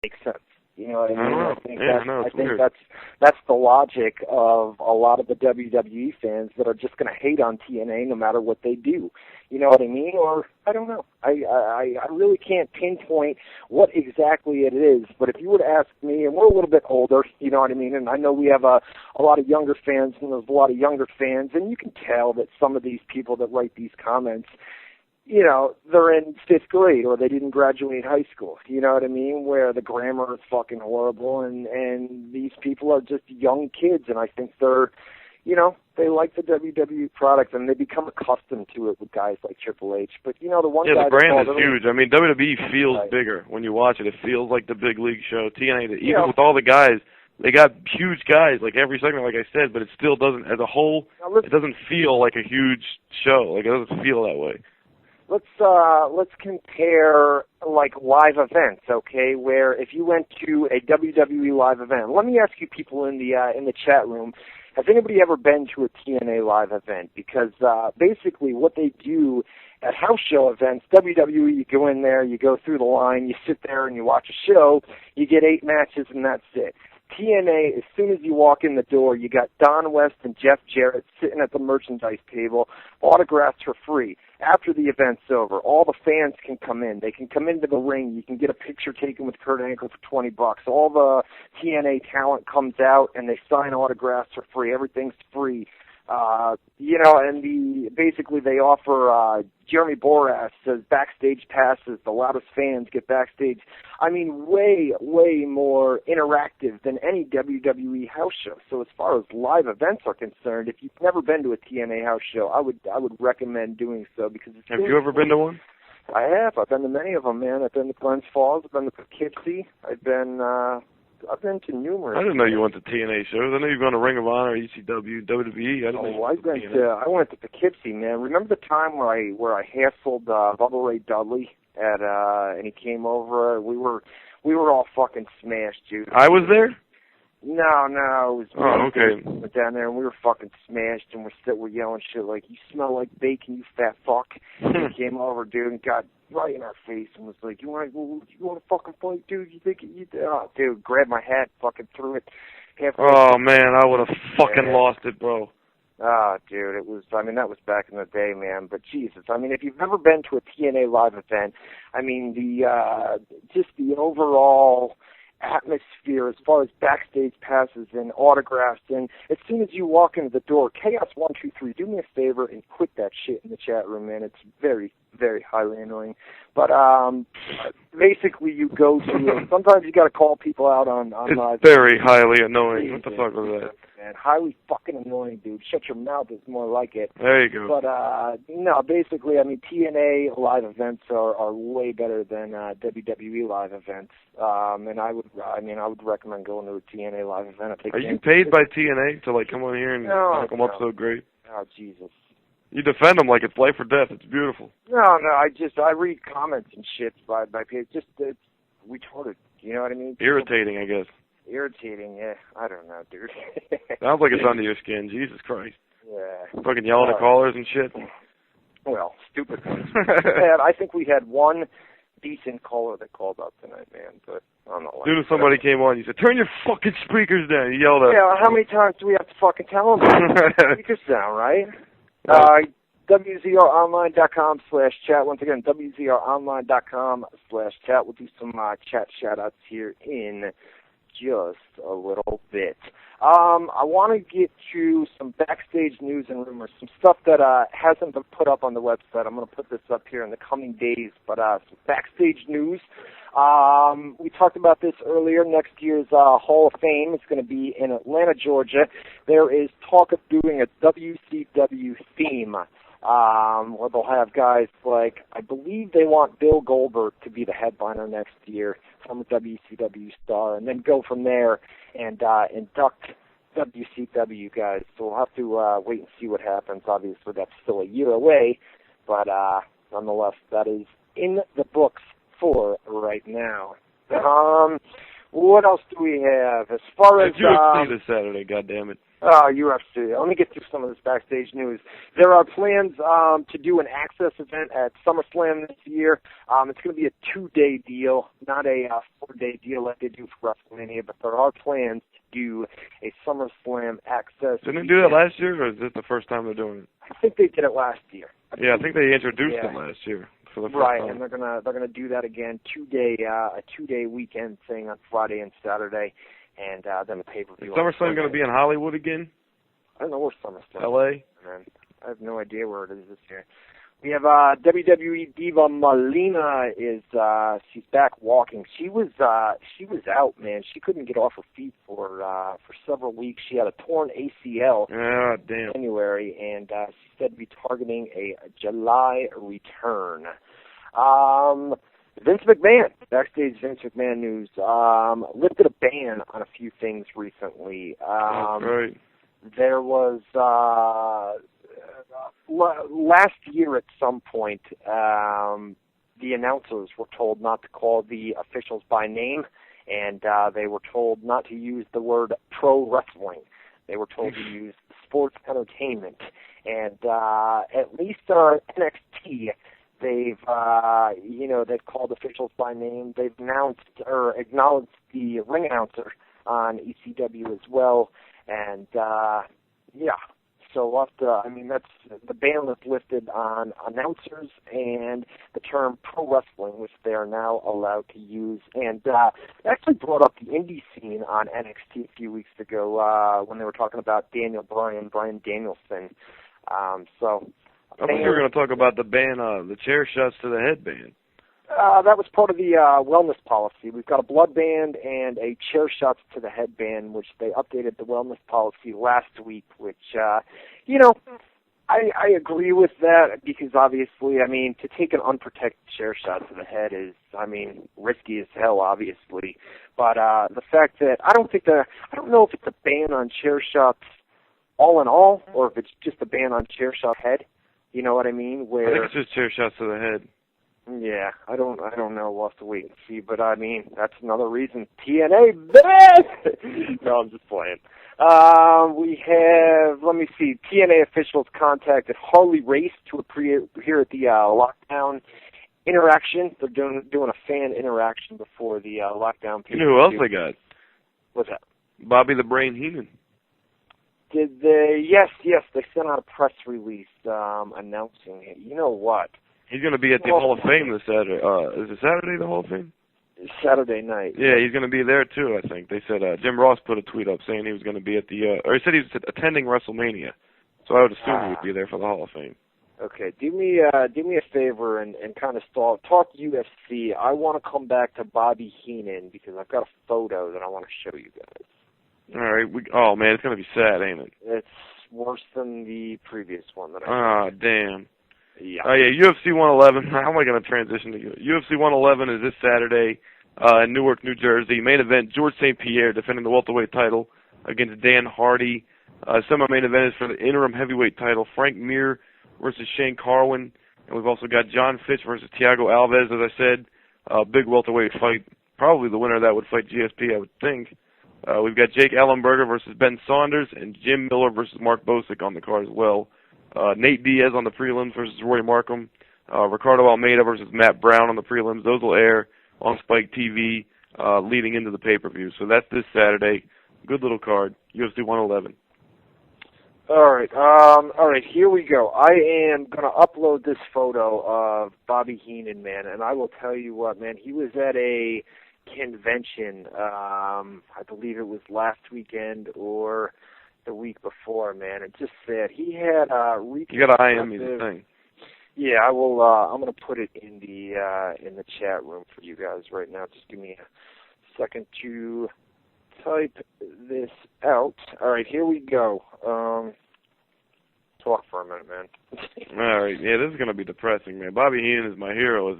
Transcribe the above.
makes sense. You know what I mean? I think that's the logic of a lot of the WWE fans that are just going to hate on TNA no matter what they do. You know what I mean? Or I don't know. I really can't pinpoint what exactly it is. But if you were to ask me, and we're a little bit older, you know what I mean? And I know we have a lot of younger fans, and there's a lot of younger fans, and you can tell that some of these people that write these comments, you know, they're in 5th grade or they didn't graduate high school, you know what I mean, where the grammar is fucking horrible, and these people are just young kids, and I think they're, you know, they like the WWE product, and they become accustomed to it with guys like Triple H. But, you know, the one guy... the brand is huge. I mean, WWE feels bigger when you watch it. It feels like the big league show. TNA, even with all the guys, they got huge guys, like every segment, like I said, but it still doesn't, as a whole, it doesn't feel like a huge show. Like, it doesn't feel that way. Let's compare like live events, okay? Where if you went to a WWE live event, let me ask you people in the chat room, has anybody ever been to a TNA live event? Because basically what they do at house show events, WWE, you go in there, you go through the line, you sit there and you watch a show, you get 8 matches and that's it. TNA, as soon as you walk in the door, you got Don West and Jeff Jarrett sitting at the merchandise table, autographs for free. After the event's over, all the fans can come in. They can come into the ring. You can get a picture taken with Kurt Angle for $20. All the TNA talent comes out, and they sign autographs for free. Everything's free. You know, and basically they offer, Jeremy Borash says backstage passes, the loudest fans get backstage. I mean, way, way more interactive than any WWE house show. So as far as live events are concerned, if you've never been to a TNA house show, I would recommend doing so, because it's... Have you ever been to one? I have. I've been to many of them, man. I've been to Glens Falls. I've been to Poughkeepsie. I've been to numerous. I didn't know you went to TNA shows. I know you've gone to Ring of Honor, ECW, WWE. I went to Poughkeepsie, man. Remember the time where I hassled Bubba Ray Dudley and he came over? We were all fucking smashed, dude. I was there? No, it was me. Oh, okay. We went down there and we were fucking smashed, and we're yelling shit like, "You smell like bacon, you fat fuck." He came over, dude, and got right in our face and was like, "You want to fucking fight, dude? You think you?" Oh, dude, grabbed my hat, fucking threw it. Oh man, I would have fucking lost it, bro. Ah, dude, it was. I mean, that was back in the day, man. But Jesus, I mean, if you've never been to a TNA live event, I mean, just the overall atmosphere as far as backstage passes and autographs, and as soon as you walk into the door, Chaos123, do me a favor and quit that shit in the chat room, man. It's very, very highly annoying. But basically, you go to. Sometimes you got to call people out on live. It's very highly annoying. What the fuck was that? Man, highly fucking annoying, dude. Shut your mouth is more like it. There you go. But no, basically, I mean, TNA live events are way better than WWE live events. And I would recommend going to a TNA live event. Are you paid by TNA to like come on here and knock them up so great? Oh, Jesus. You defend them like it's life or death. It's beautiful. No, I read comments and shit by page. Just it's retarded. You know what I mean? Irritating, I guess. Irritating, yeah. I don't know, dude. Sounds like it's under your skin. Jesus Christ. Yeah. Fucking yelling at callers and shit. Well, stupid things. Man, I think we had one decent caller that called up tonight, man. But I'm not. As soon as somebody came on, you said, "Turn your fucking speakers down." You yelled at. Yeah. How many times do we have to fucking tell them? Speakers down, right? WZROnline.com/chat. Once again, WZROnline.com/chat. We'll do some chat shout-outs here in just a little bit. I want to get to some backstage news and rumors, some stuff that hasn't been put up on the website. I'm going to put this up here in the coming days, but some backstage news. We talked about this earlier. Next year's Hall of Fame is going to be in Atlanta, Georgia. There is talk of doing a WCW theme. Where they'll have guys like, I believe they want Bill Goldberg to be the headliner next year, from a WCW star, and then go from there and induct WCW guys. So we'll have to wait and see what happens. Obviously, that's still a year away, but nonetheless, that is in the books for right now. What else do we have? As far as UFC this Saturday, goddammit. UFC. Let me get through some of this backstage news. There are plans to do an access event at SummerSlam this year. It's going to be a 2-day deal, not a 4-day deal like they do for WrestleMania, but there are plans to do a SummerSlam access. Didn't they do that last year, or is this the first time they're doing it? I think they did it last year. I think they introduced it last year for the first time. And they're gonna do that again, a 2-day weekend thing on Friday and Saturday, and then the pay-per-view. Is SummerSlam going to be in Hollywood again? I don't know where SummerSlam. L.A. Man, I have no idea where it is this year. We have WWE diva Melina she's back walking. She was out, man. She couldn't get off her feet for several weeks. She had a torn ACL in January, and she's said to be targeting a July return. Vince McMahon, backstage Vince McMahon news, lifted a ban on a few things recently. That's right. There was last year at some point, the announcers were told not to call the officials by name, and they were told not to use the word pro wrestling. They were told to use sports entertainment. And at least on NXT, they've called officials by name. They've announced or acknowledged the ring announcer on ECW as well, and so that's the ban was lifted on announcers and the term pro wrestling, which they are now allowed to use. And actually brought up the indie scene on NXT a few weeks ago when they were talking about Brian Danielson. I thought you were going to talk about the ban, the chair shots to the head ban. That was part of the wellness policy. We've got a blood ban and a chair shots to the head ban, which they updated the wellness policy last week, which, I agree with that because obviously, to take an unprotected chair shot to the head is, risky as hell, obviously. But the fact that I don't know if it's a ban on chair shots all in all, or if it's just a ban on chair shot head. You know what I mean? I think it's just chair shots to the head. Yeah, I don't know. We'll have to wait and see. But that's another reason TNA bad. No, I'm just playing. We have, let me see, TNA officials contacted Harley Race to appear at the Lockdown interaction. They're doing a fan interaction before the Lockdown. You know who else they got? What's that? Bobby the Brain Heenan. Did they? Yes. They sent out a press release announcing it. You know what? He's going to be at the Hall of Fame this Saturday. Is it Saturday, the Hall of Fame? Saturday night. Yeah, he's going to be there, too, I think. They said Jim Ross put a tweet up saying he was going to be at or he said he was attending WrestleMania. So I would assume he would be there for the Hall of Fame. Okay, do me a favor and kind of talk UFC. I want to come back to Bobby Heenan because I've got a photo that I want to show you guys. All right. Oh, man, it's going to be sad, ain't it? It's worse than the previous one that I did. Damn. Yeah. UFC 111. How am I going to transition to UFC 111 is this Saturday in Newark, New Jersey. Main event, George St. Pierre defending the welterweight title against Dan Hardy. Semi-main event is for the interim heavyweight title, Frank Mir versus Shane Carwin. And we've also got John Fitch versus Thiago Alves, as I said. Big welterweight fight. Probably the winner of that would fight GSP, I would think. We've got Jake Ellenberger versus Ben Saunders and Jim Miller versus Mark Bosick on the card as well. Nate Diaz on the prelims versus Roy Markham. Ricardo Almeida versus Matt Brown on the prelims. Those will air on Spike TV leading into the pay-per-view. So that's this Saturday. Good little card, UFC 111. All right, here we go. I am going to upload this photo of Bobby Heenan, man, and I will tell you what, man, he was at a convention, I believe it was last weekend or the week before, man. It's just sad. He had you got to IM me the thing. Yeah, I will. I'm going to put it in the chat room for you guys right now. Just give me a second to type this out. All right, here we go. Talk for a minute, man. All right, yeah, this is going to be depressing, man. Bobby Heenan is my hero as